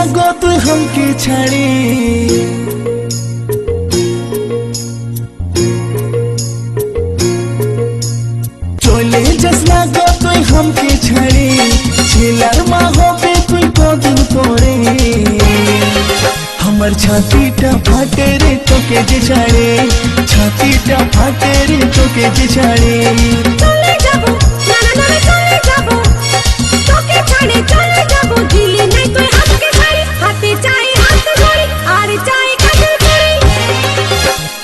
गो तुई हमके छाड़ी चले जसना गो तुई हमके छाड़ी ছেলার মা হবে তুই কদিন পরে আমার ছাতিটা ফাটে রে তোকে যে ছাড়ে ছাতিটা ফাটে রে তোকে যে ছাড়ে চলে যাব না না না চলে যাব তোকে ছাড়ে চলে যাব দিলি নাই তুই হাতকে ছাড়ি হাতে চাই হাত ধরি আর চাই কাজল করি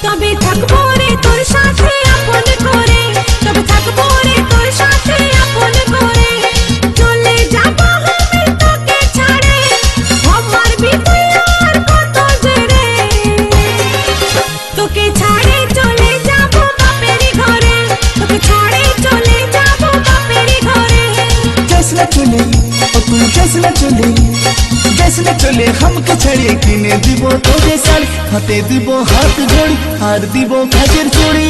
তবে থাকবো রে তোর সাথে আপন করে তবে থাকবো রে তোর সাথে আপন করে চলে যাব আমি তোকে ছাড়ে আমার বিতুই আর কত জেরে তোকে ছাড়ে চলে যাব বাপের ঘরে তোকে ছাড়ে চলে যাব বাপের ঘরে जैसना चले ओ तू जैसना चले हमके छड़े किने दिबो तोरे साड़ी हाथे दिबो हाथ जोड़ी हार दिबो काजेर चूड़ी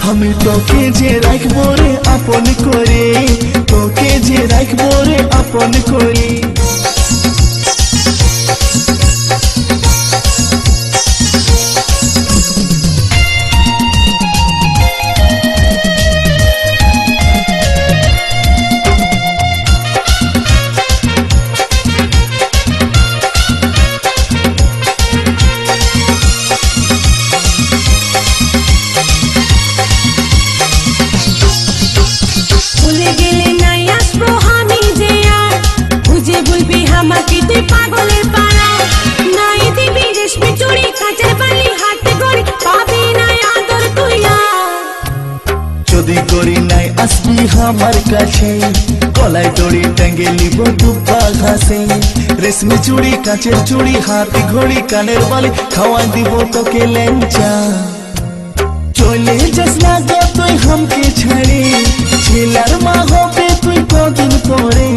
আমি তোকে যে রাখবো রে আপন করে তোকে যে রাখবো রে আপন করে ভুলে গেলে নাই আসবো আমি যে আর বুঝে বলবি আমাকে তুই পাগলের পাড়া নাই দিবি রেশমি চুড়ি কাঁচের বালি হাতে গড়ি পাবি নাই আদর তুই যদি করি নাই আসবি আমার কাছে গলায় দড়ি টাঙ্গে নিব দুব্বা ঘাসে রেশমি চুড়ি কাঁচের চুড়ি হাতে ঘড়ি কানের বালি খাওয়া দিব তোকে লেঞ্চা চলে যাস না গো তুই हमके ছাড়ে ছেলার মা হবে তুই কদিন পরে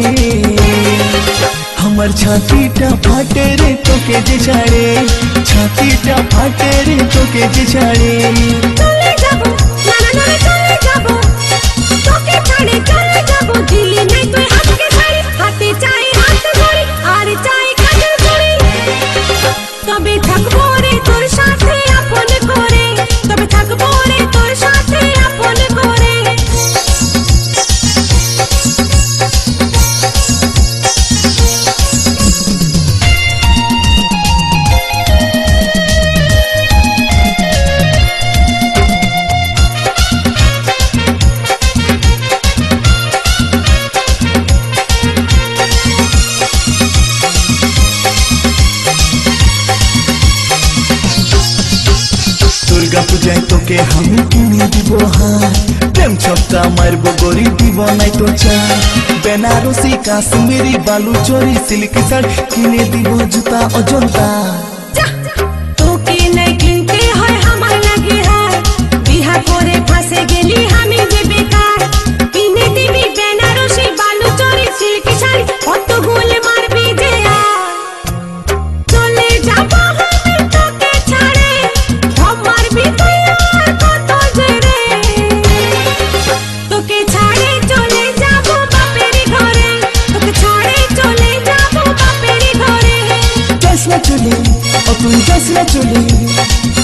আমার ছাতিটা ফাটে রে তোকে যে ছাড়ে ছাতিটা ফাটে রে তোকে যে ছাড়ে চলে যাব না না না চলে যাব তোকে ছাড়ে চলে যাব দিলি নাই তুই হাতকে ছাড়ি হাতে চাই হাত ধরি আর চাই কাজল করি তবে থাকবো রে তোর সাথে আপন করে তবে থাকবো রে তোর সাথে আপন করে দুর্গা পূজায় তোকে আমি কিনে দিব হার প্রেম ছক্কা মারবো গরি দিব নাই তো চাই বেনারসি কাশ্মীরি বালু চরি সিল্ক শাড়ি কিনে দিব জুতা অজন্তা তোকে নাই কিনতে হয় আমার লাগে হার বিহা করে ফাঁসে গেলি আমি যে বেকার কিনে দিবি বেনারসি বালু চরি সিল্ক শাড়ি কত গোল মারবি যে চলে যাব আমি তোকে ছাড়ে আমার বিতুই আর কত জেরে তোকে ছাড়ে চলে যাব বাপের ঘরে তোকে ছাড়ে চলে যাব বাপের ঘরে जैसना चले ओ तू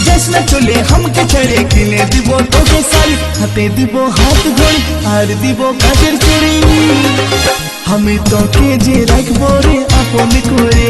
जैसना चले हमके छड़े किने দিব তোকে শাড়ি হাতে দিব হাত ঘড়ি আর দিব কাজের চুড়ি আমি তোকে যে রাখবো রে আপন করে